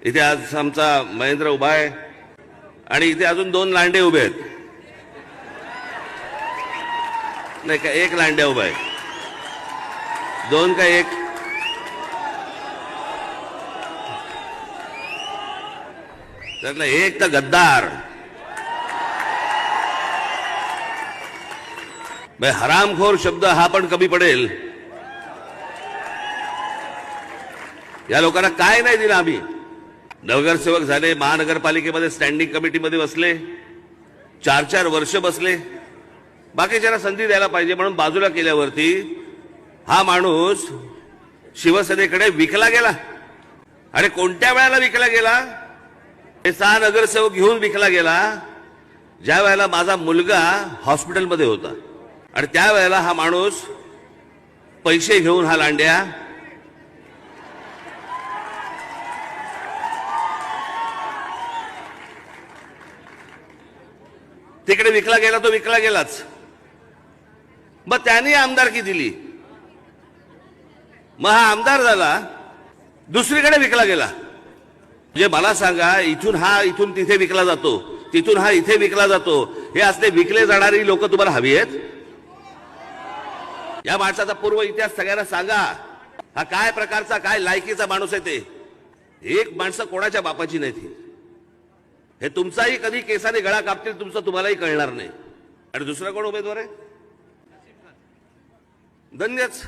इथे आज आमचा महेंद्र उभा आहे आणि इथे अजून 2 लांडे उभे आहेत. नाही का, 1 लांड्या उभा आहे. 2 का 1? त्यातला 1 तर गद्दार. हरामखोर शब्द हा पण कमी पडेल. या लोकांना काय नाही दिलं आम्ही. नगरसेवक झाले, महानगरपालिकेमध्ये स्टँडिंग कमिटीमध्ये बसले, 4-4 वर्ष बसले. बाकीच्याला संधी द्यायला पाहिजे म्हणून बाजूला केल्यावरती हा माणूस शिवसेनेकडे विकला गेला. आणि कोणत्या वेळेला विकला गेला? हे 6 नगरसेवक घेऊन विकला गेला ज्या वेळेला माझा मुलगा हॉस्पिटलमध्ये होता. आणि त्यावेळेला हा माणूस पैसे घेऊन हा लांड्या तिकडे विकला गेला. तो विकला गेलाच. मग त्यांनी आमदारकी दिली. मग हा आमदार झाला, दुसरीकडे विकला गेला. म्हणजे मला सांगा, इथून तिथे विकला जातो, तिथून हा इथे विकला जातो. हे असले विकले जाणारी लोक तुम्हाला हवी आहेत? या माणसाचा पूर्व इतिहास सगळ्यांना सांगा. हा काय प्रकारचा, काय लायकीचा माणूस आहे ते. एक माणसं कोणाच्या बापाची नाही ती. हे तुमचाही कधी केसाने गळा कापतील तुमचं, तुम्हालाही कळणार नाही. आणि दुसरा कोण उमेदवार आहे? धन्यच.